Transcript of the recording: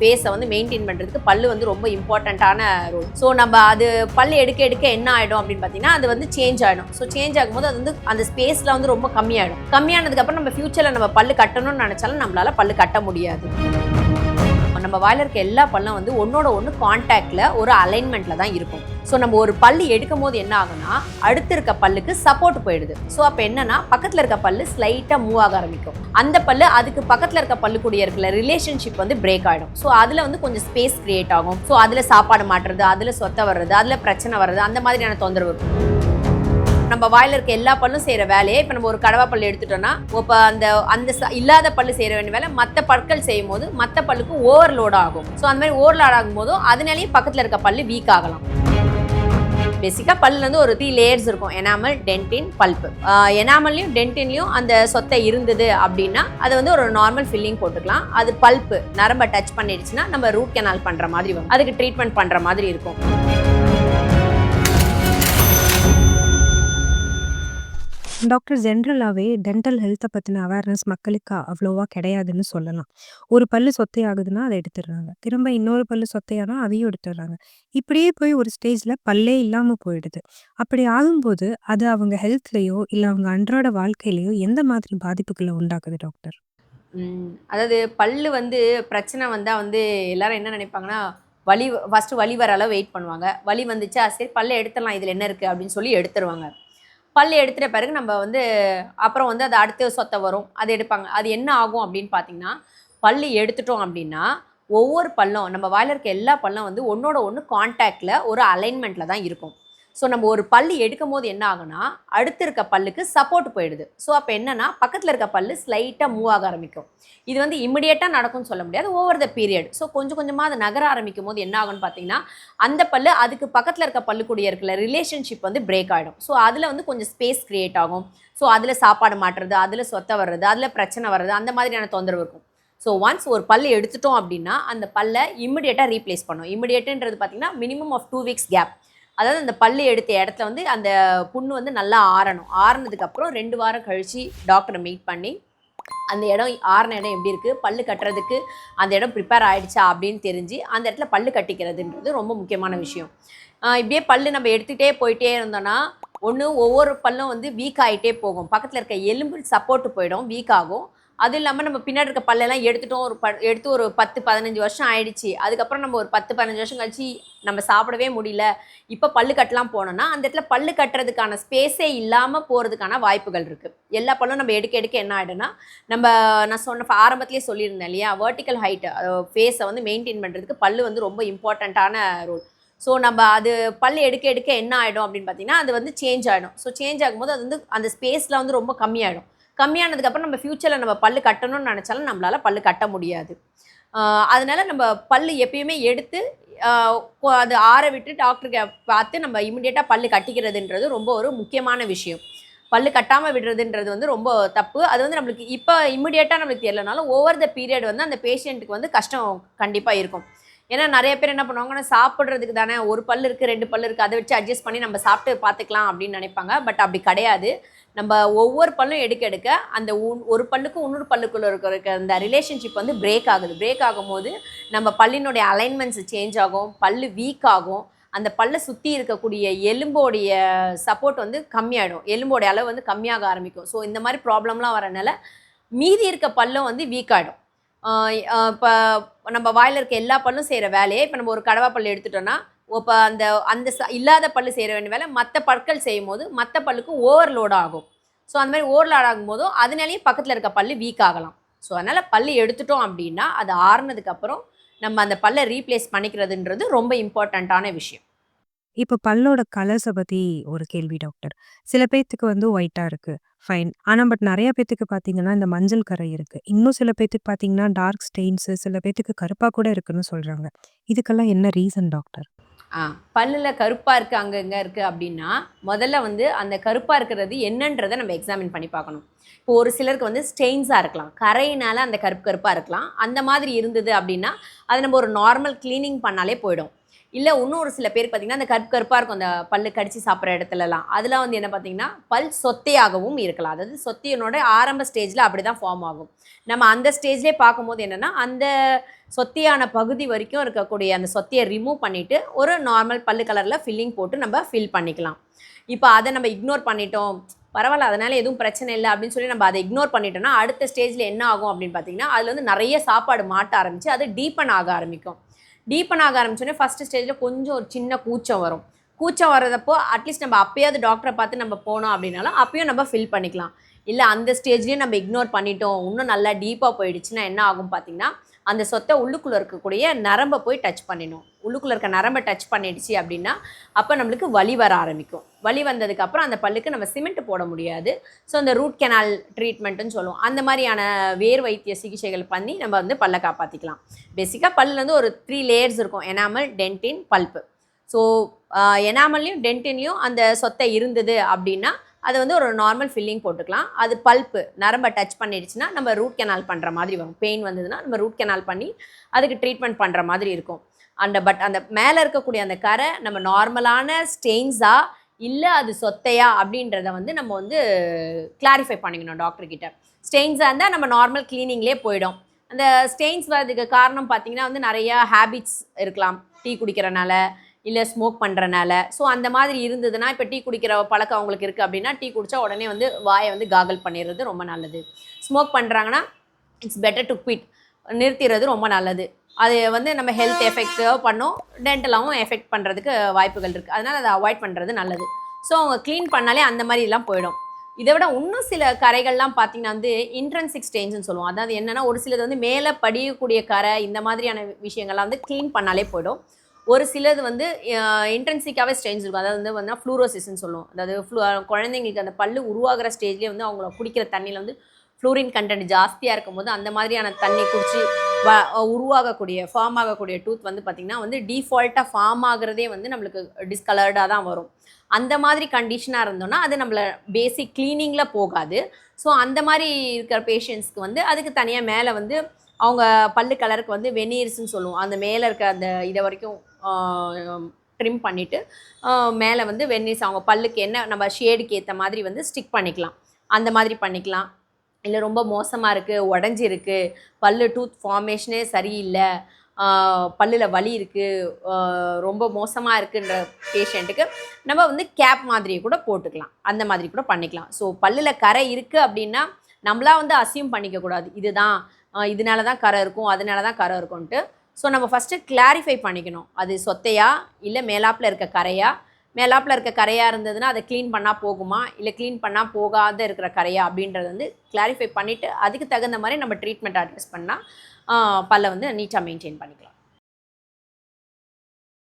ஃபேஸை வந்து மெயின்டைன் பண்ணுறதுக்கு பல்லு வந்து ரொம்ப இம்பார்ட்டண்ட்டான ரோல். ஸோ நம்ம அது பல்லு எடுக்க எடுக்க என்ன ஆகிடும் அப்படின்னு பார்த்தீங்கன்னா அது வந்து சேஞ்ச் ஆகிடும். ஸோ சேஞ்ச் ஆகும்போது அது வந்து அந்த ஸ்பேஸில் வந்து ரொம்ப கம்மியாகிடும். கம்மியானதுக்கப்புறம் நம்ம ஃபியூச்சரில் நம்ம பல்லு கட்டணும்னு நினச்சாலும் நம்மளால் பல்லு கட்ட முடியாது. நம்ம வாயில இருக்க எல்லா பல்லும் வந்து ஒன்னோட ஒன்று கான்டாக்ட்ல ஒரு அலைன்மெண்ட்ல தான் இருக்கும். ஸோ நம்ம ஒரு பல்லு எடுக்கும் போது என்ன ஆகுனா அடுத்து இருக்க பல்லுக்கு சப்போர்ட் போயிடுது. ஸோ அப்போ என்னன்னா பக்கத்தில் இருக்க பல்லு ஸ்லைட்டாக மூவ் ஆக ஆரம்பிக்கும். அந்த பல்லு அதுக்கு பக்கத்தில் இருக்க பல்லு கூடிய இருக்கிற ரிலேஷன்ஷிப் வந்து பிரேக் ஆகிடும். ஸோ அதில் வந்து கொஞ்சம் ஸ்பேஸ் கிரியேட் ஆகும். ஸோ அதில் சாப்பாடு மாட்டுறது, அதில் சொத்த வர்றது, அதில் பிரச்சனை வர்றது, அந்த மாதிரியான தொந்தரவு இருக்கும். நம்ம வாயில இருக்க எல்லா பல்லும் செய்யற வேலையை இப்போ நம்ம ஒரு கடவா பல்லு எடுத்துட்டோம்னா இப்போ அந்த அந்த இல்லாத பல்லு செய்யற வேண்டிய வேலை மற்ற பற்கள் செய்யும் போது மற்ற பல்லுக்கு ஓவர்லோட் ஆகும். ஸோ அந்த மாதிரி ஓவர்லோட் ஆகும் போதும் அதனாலேயும் பக்கத்தில் இருக்க பல்லு வீக் ஆகலாம். பேசிக்காக பல்லில் வந்து ஒரு 3 லேயர்ஸ் இருக்கும். Enamel, dentin, pulp. எனாமல்லையும் டென்டின்லையும் அந்த சொத்தை இருந்தது அப்படின்னா அது வந்து ஒரு நார்மல் ஃபில்லிங் போட்டுக்கலாம். அது பல்ப்பு நரம்பை டச் பண்ணிடுச்சுன்னா நம்ம ரூட் கெனால் பண்ணுற மாதிரி வரும். அதுக்கு ட்ரீட்மெண்ட் பண்ணுற மாதிரி இருக்கும். டாக்டர் ஜென்ரலாகவே டென்டல் ஹெல்த்தை பற்றின அவேர்னஸ் மக்களுக்கு அவ்வளோவா கிடையாதுன்னு சொல்லலாம். ஒரு பல்லு சொத்தையாகுதுன்னா அதை எடுத்துடுறாங்க, திரும்ப இன்னொரு பல்லு சொத்தையானா அதையும் எடுத்துடுறாங்க. இப்படியே போய் ஒரு ஸ்டேஜில் பல்லே இல்லாமல் போயிடுது. அப்படி ஆகும்போது அது அவங்க ஹெல்த்லேயோ இல்லை அவங்க அன்றாட வாழ்க்கையிலையோ எந்த மாதிரி பாதிப்புகளை உண்டாக்குது டாக்டர்? அதாவது பல்லு வந்து பிரச்சனை வந்தால் வந்து எல்லாரும் என்ன நினைப்பாங்கன்னா வலி ஃபஸ்ட்டு வலி வர அளவு வெயிட் பண்ணுவாங்க. வலி வந்துச்சா சரி பல்லை எடுத்துடலாம், இதில் என்ன இருக்குது அப்படின்னு சொல்லி எடுத்துருவாங்க. பல் எடுத்துட்ட பிறகு நம்ம வந்து அப்புறம் வந்து அது அடுத்த சொத்தை வரும், அது எடுப்பாங்க. அது என்ன ஆகும் அப்படின்னு பார்த்தீங்கன்னா பல் எடுத்துட்டோம் அப்படின்னா ஒவ்வொரு பல்லும் நம்ம வாயில இருக்க எல்லா பல்லும் வந்து ஒன்றோட ஒன்று கான்டாக்டில் ஒரு அலைன்மெண்ட்டில் தான் இருக்கும். ஸோ நம்ம ஒரு பல்லு எடுக்கும் போது என்ன ஆகுனா அடுத்து இருக்க பல்லுக்கு சப்போர்ட் போயிடுது. ஸோ அப்போ என்னன்னா பக்கத்தில் இருக்க பல்லு ஸ்லைட்டாக மூவ் ஆக ஆரம்பிக்கும். இது வந்து இமிடியேட்டாக நடக்கும்னு சொல்ல முடியாது, ஓவர் த பீரியட். ஸோ கொஞ்சம் கொஞ்சமாக அது நகர ஆரம்பிக்கும் போது என்ன ஆகும்னு பார்த்தீங்கன்னா அந்த பல்லு அதுக்கு பக்கத்தில் இருக்க பல்லு கூடிய இருக்கிற ரிலேஷன்ஷிப் வந்து பிரேக் ஆகிடும். ஸோ அதில் வந்து கொஞ்சம் ஸ்பேஸ் கிரியேட் ஆகும். ஸோ அதில் சாப்பாடு மாட்டுறது, அதில் சொத்த வர்றது, அதில் பிரச்சனை வர்றது, அந்த மாதிரியான தொந்தரவு இருக்கும். ஸோ ஒன்ஸ் ஒரு பல்லு எடுத்துட்டோம் அப்படின்னா அந்த பல்லை இமிடியேட்டாக ரீப்ளேஸ் பண்ணும். இமிடியேட்டுன்றது பார்த்தீங்கன்னா மினிமம் ஆஃப் 2 வீக்ஸ் கேப். அதாவது அந்த பல்லு எடுத்த இடத்துல வந்து அந்த புண்ணு வந்து நல்லா ஆறணும். ஆறுனதுக்கப்புறம் 2 வாரம் கழித்து டாக்டரை மீட் பண்ணி அந்த இடம் ஆறின இடம் எப்படி இருக்குது, பல்லு கட்டுறதுக்கு அந்த இடம் ப்ரிப்பேர் ஆகிடுச்சா அப்படின்னு தெரிஞ்சு அந்த இடத்துல பல்லு கட்டிக்கிறதுன்றது ரொம்ப முக்கியமான விஷயம். இப்படியே பல்லு நம்ம எடுத்துகிட்டே போயிட்டே இருந்தோன்னா ஒன்று ஒவ்வொரு பல்லும் வந்து வீக் ஆகிட்டே போகும். பக்கத்தில் இருக்க எலும்பு சப்போர்ட்டு போயிடும், வீக் ஆகும். அதுவும் இல்லாமல் நம்ம பின்னாடி இருக்க பல்லெல்லாம் எடுத்துட்டோம், எடுத்து ஒரு 10-15 வருஷம் ஆயிடுச்சு. அதுக்கப்புறம் நம்ம ஒரு 10-15 வருஷம் கழிச்சு நம்ம சாப்பிடவே முடியல, இப்போ பல்லு கட்டலாம் போனோம்னா அந்த இடத்துல பல்லு கட்டுறதுக்கான ஸ்பேஸே இல்லாமல் போகிறதுக்கான வாய்ப்புகள் இருக்குது. எல்லா பல்லும் நம்ம எடுக்க எடுக்க என்ன ஆகிடும்னா நம்ம நான் சொன்ன ஆரம்பத்திலே சொல்லியிருந்தேன் இல்லையா, வெர்டிக்கல் ஹைட்டு ஃபேஸை வந்து மெயின்டைன் பண்ணுறதுக்கு பல்லு வந்து ரொம்ப இம்பார்ட்டண்ட்டான ரோல். ஸோ நம்ம அது பல்லு எடுக்க எடுக்க என்ன ஆகிடும் அப்படின்னு பார்த்தீங்கன்னா அது வந்து சேஞ்ச் ஆகிடும். ஸோ சேஞ்ச் ஆகும்போது அது வந்து அந்த ஸ்பேஸில் வந்து ரொம்ப கம்மியாகிடும். கம்மியானதுக்கப்புறம் நம்ம ஃப்யூச்சரில் நம்ம பல்லு கட்டணும்னு நினச்சாலும் நம்மளால் பல்லு கட்ட முடியாது. அதனால நம்ம பல்லு எப்பயுமே எடுத்து அது ஆற விட்டு டாக்டருக்கு பார்த்து நம்ம இமிடியேட்டாக பல்லு கட்டிக்கிறதுன்றது ரொம்ப ஒரு முக்கியமான விஷயம். பல்லு கட்டாமல் விடுறதுன்றது வந்து ரொம்ப தப்பு. அது வந்து நம்மளுக்கு இப்போ இமிடியேட்டாக நம்மளுக்கு தெரியலனாலும் ஓவர் த பீரியட் வந்து அந்த பேஷண்ட்டுக்கு வந்து கஷ்டம் கண்டிப்பாக இருக்கும். ஏன்னா நிறைய பேர் என்ன பண்ணுவாங்கன்னா சாப்பிட்றதுக்கு தானே ஒரு பல்லு இருக்குது 2 பல்லு இருக்குது அதை வச்சு அட்ஜஸ்ட் பண்ணி நம்ம சாப்பிட்டு பார்த்துக்கலாம் அப்படின்னு நினைப்பாங்க. பட் அப்படி கிடையாது. நம்ம ஒவ்வொரு பல்லும் எடுக்க எடுக்க அந்த ஒரு பல்லுக்கும் இன்னொரு பல்லுக்குள்ளே இருக்கிற அந்த ரிலேஷன்ஷிப் வந்து பிரேக் ஆகுது. பிரேக் ஆகும்போது நம்ம பல்லினுடைய அலைன்மெண்ட்ஸ் சேஞ்ச் ஆகும், பல்லு வீக் ஆகும். அந்த பல்லை சுற்றி இருக்கக்கூடிய எலும்போடைய சப்போர்ட் வந்து கம்மியாகிடும், எலும்போடைய அளவு வந்து கம்மியாக ஆரம்பிக்கும். ஸோ இந்த மாதிரி ப்ராப்ளம்லாம் வரனால மீதி இருக்க பல்லும் வந்து வீக் ஆகிடும். இப்போ நம்ம வாயில் இருக்க எல்லா பல்லும் செய்கிற வேலையை இப்போ நம்ம ஒரு கடவா பல்லு எடுத்துட்டோம்னா இப்போ அந்த அந்த இல்லாத பல்லு செய்கிற வேண்டிய வேலை மற்ற பற்கள் செய்யும் போது மற்ற பல்லுக்கு ஓவர்லோட் ஆகும். ஸோ அந்த மாதிரி ஓவர்லோட் ஆகும்போதும் அதனாலேயும் பக்கத்தில் இருக்க பல்லு வீக் ஆகலாம். ஸோ அதனால் பல்லு எடுத்துட்டோம் அப்படின்னா அது ஆறுனதுக்கப்புறம் நம்ம அந்த பல்லை ரீப்ளேஸ் பண்ணிக்கிறதுன்றது ரொம்ப இம்பார்ட்டண்ட்டான விஷயம். இப்போ பல்லோட கலர்ஸை பற்றி ஒரு கேள்வி டாக்டர். சில பேர்த்துக்கு வந்து ஒயிட்டாக இருக்குது, ஃபைன். ஆனால் பட் நிறைய பேர்த்துக்கு பார்த்தீங்கன்னா இந்த மஞ்சள் கரை இருக்குது. இன்னும் சில பேர்த்துக்கு பார்த்தீங்கன்னா டார்க் ஸ்டெயின்ஸு, சில பேர்த்துக்கு கருப்பாக கூட இருக்குன்னு சொல்கிறாங்க. இதுக்கெல்லாம் என்ன ரீசன் டாக்டர்? பல்லில் கருப்பாக இருக்குது அங்கே இங்கே இருக்குது அப்படின்னா முதல்ல வந்து அந்த கருப்பாக இருக்கிறது என்னன்றதை நம்ம எக்ஸாமின் பண்ணி பார்க்கணும். இப்போ ஒரு சிலருக்கு வந்து ஸ்டெயின்ஸாக இருக்கலாம், கரையினால் அந்த கருப்பாக இருக்கலாம். அந்த மாதிரி இருந்தது அப்படின்னா அதை நம்ம ஒரு நார்மல் க்ளீனிங் பண்ணாலே போயிடும். இல்லை இன்னும் ஒரு சில பேர் பார்த்தீங்கன்னா அந்த கருப்பாக இருக்கும் அந்த பல்லு கடிச்சு சாப்பிட்ற இடத்துலலாம், அதெல்லாம் வந்து என்ன பார்த்தீங்கன்னா பல் சொத்தையாகவும் இருக்கலாம். அதாவது சொத்தையினோட ஆரம்ப ஸ்டேஜில் அப்படி தான் ஃபார்ம் ஆகும். நம்ம அந்த ஸ்டேஜ்லேயே பார்க்கும்போது என்னென்னா அந்த சொத்தையான பகுதி வரைக்கும் இருக்கக்கூடிய அந்த சொத்தையை ரிமூவ் பண்ணிவிட்டு ஒரு நார்மல் பல்லு கலரில் ஃபில்லிங் போட்டு நம்ம ஃபில் பண்ணிக்கலாம். இப்போ அதை நம்ம இக்னோர் பண்ணிட்டோம், பரவாயில்ல அதனால் எதுவும் பிரச்சனை இல்லை அப்படின்னு சொல்லி நம்ம அதை இக்னோர் பண்ணிட்டோம்னா அடுத்த ஸ்டேஜில் என்ன ஆகும் அப்படின்னு பார்த்தீங்கன்னா அதில் வந்து நிறைய சாப்பாடு மாட்ட ஆரம்பித்து அது டீப்பன் ஆக ஆரம்பிக்கும். டீப்பன் ஆக ஆரம்பிச்சோடனே ஃபஸ்ட்டு ஸ்டேஜில் கொஞ்சம் ஒரு சின்ன கூச்சம் வரும். கூச்சம் வர்றதப்போ அட்லீஸ்ட் நம்ம அப்போயாவது டாக்டரை பார்த்து நம்ம போனோம் அப்படின்னாலும் அப்பயும் நம்ம ஃபில் பண்ணிக்கலாம். இல்லை அந்த ஸ்டேஜ்லேயும் நம்ம இக்னோர் பண்ணிட்டோம், இன்னும் நல்லா டீப்பாக போயிடுச்சுன்னா என்ன ஆகும் பார்த்தீங்கன்னா அந்த சொத்தை உள்ளுக்குள்ளே இருக்கக்கூடிய நரம்பை போய் டச் பண்ணிடணும். உள்ளுக்குள்ளே இருக்க நரம்பை டச் பண்ணிடுச்சு அப்படின்னா அப்போ நம்மளுக்கு வலி வர ஆரம்பிக்கும். வலி வந்ததுக்கப்புறம் அந்த பல்லுக்கு நம்ம சிமெண்ட் போட முடியாது. ஸோ அந்த ரூட் கெனால் ட்ரீட்மெண்ட்டுன்னு சொல்லுவோம். அந்த மாதிரியான வேர் வைத்திய சிகிச்சைகள் பண்ணி நம்ம வந்து பல்லை காப்பாற்றிக்கலாம். பேசிக்காக பல்லில் வந்து ஒரு 3 லேயர்ஸ் இருக்கும்: எனாமல், டென்டின், பல்ப்பு. ஸோ எனாமல்லையும் டென்டின்லையும் அந்த சொத்தை இருந்தது அப்படின்னா அதை வந்து ஒரு நார்மல் ஃபில்லிங் போட்டுக்கலாம். அது பல்ப்பு நரம்பை டச் பண்ணிடுச்சுன்னா நம்ம ரூட் கெனால் பண்ணுற மாதிரி வரும். பெயின் வந்ததுன்னா நம்ம ரூட் கெனால் பண்ணி அதுக்கு ட்ரீட்மெண்ட் பண்ணுற மாதிரி இருக்கும். பட் அந்த மேலே இருக்கக்கூடிய அந்த கரை நம்ம நார்மலான ஸ்டெயின்ஸா இல்லை அது சொத்தையா அப்படின்றத வந்து நம்ம வந்து கிளாரிஃபை பண்ணிக்கணும் டாக்டர்கிட்ட. ஸ்டெயின்ஸாக இருந்தால் நம்ம நார்மல் க்ளீனிங்லேயே போயிடும். அந்த ஸ்டெயின்ஸ் வரதுக்கு காரணம் பார்த்திங்கன்னா வந்து நிறையா ஹேபிட்ஸ் இருக்கலாம். டீ குடிக்கிறனால இல்லை ஸ்மோக் பண்ணுறனால. ஸோ அந்த மாதிரி இருந்ததுன்னா இப்போ டீ குடிக்கிற பழக்கம் அவங்களுக்கு இருக்குது அப்படின்னா டீ குடித்தா உடனே வந்து வாயை வந்து காகல் பண்ணிடுறது ரொம்ப நல்லது. ஸ்மோக் பண்ணுறாங்கன்னா இட்ஸ் பெட்டர் டு குவிட், நிறுத்திடுறது ரொம்ப நல்லது. அது வந்து நம்ம ஹெல்த் எஃபெக்டாக பண்ணும், டென்டலாகவும் எஃபெக்ட் பண்ணுறதுக்கு வாய்ப்புகள் இருக்குது. அதனால் அதை அவாய்ட் பண்ணுறது நல்லது. ஸோ அவங்க க்ளீன் பண்ணாலே அந்த மாதிரிலாம் போயிடும். இதை விட இன்னும் சில கரைகள்லாம் பார்த்திங்கன்னா வந்து இன்ட்ரென்சிக் ஸ்டெயின்ஸ்னு சொல்லுவோம். அதாவது என்னென்னா ஒரு சிலது வந்து மேலே படியக்கூடிய கரை இந்த மாதிரியான விஷயங்கள்லாம் வந்து க்ளீன் பண்ணாலே போயிடும். ஒரு சிலது வந்து இன்ட்ரென்சிக்காகவே ஸ்டெயின்ஸ் இருக்கும். அதாவது வந்து ஃப்ளூரோசிஸ்ன்னு சொல்லுவோம். அதாவது குழந்தைங்களுக்கு அந்த பல்லு உருவாகிற ஸ்டேஜ்லேயே வந்து அவங்கள குடிக்கிற தண்ணியில் வந்து ஃப்ளூரின் கண்டென்ட் ஜாஸ்தியாக இருக்கும்போது அந்த மாதிரியான தண்ணி குடித்து ஃபார்ம் ஆகக்கூடிய டூத் வந்து பார்த்திங்கன்னா வந்து டிஃபால்ட்டாக ஃபார்ம் ஆகிறதே வந்து நம்மளுக்கு டிஸ்கலர்டாக தான் வரும். அந்த மாதிரி கண்டிஷனாக இருந்தோன்னா அது நம்மளை பேசிக் க்ளீனிங்கில் போகாது. ஸோ அந்த மாதிரி இருக்கிற பேஷண்ட்ஸ்க்கு வந்து அதுக்கு தனியாக மேலே வந்து அவங்க பல்லு கலருக்கு வந்து வெனீர்ஸ்ன்னு சொல்லுவோம். அந்த மேலே இருக்க அந்த இதை வரைக்கும் ட்ரிம் பண்ணிவிட்டு மேலே வந்து வெனீர்ஸ் அவங்க பல்லுக்கு என்ன நம்ம ஷேடுக்கு ஏற்ற மாதிரி வந்து ஸ்டிக் பண்ணிக்கலாம். அந்த மாதிரி பண்ணிக்கலாம். இல்லை ரொம்ப மோசமாக இருக்குது, உடஞ்சிருக்கு, பல்லு டூத் ஃபார்மேஷனே சரியில்லை, பல்லில் வலி இருக்குது, ரொம்ப மோசமாக இருக்குன்ற பேஷண்ட்டுக்கு நம்ம வந்து கேப் மாதிரி கூட போட்டுக்கலாம். அந்த மாதிரி கூட பண்ணிக்கலாம். ஸோ பல்லில் கரை இருக்குது அப்படின்னா நம்மளாக வந்து அசியூம் பண்ணிக்கக்கூடாது இதுதான் இதனால தான் கரை இருக்கும் அதனால தான் கரை இருக்கும்ன்ட்டு. ஸோ நம்ம ஃபஸ்ட்டு கிளாரிஃபை பண்ணிக்கணும். அது சொத்தையா இல்லை மேலாப்பில் இருக்க கரையா? மேலாப்பில் இருக்க கரையாக இருந்ததுன்னா அதை க்ளீன் பண்ணால் போகுமா, இல்லை க்ளீன் பண்ணால் போகாத இருக்கிற கரையா அப்படின்றத வந்து கிளாரிஃபை பண்ணிவிட்டு அதுக்கு தகுந்த மாதிரி நம்ம ட்ரீட்மெண்ட் அட்ரஸ் பண்ணால் பல்லை வந்து நீட்டாக மெயின்டைன் பண்ணிக்கலாம்.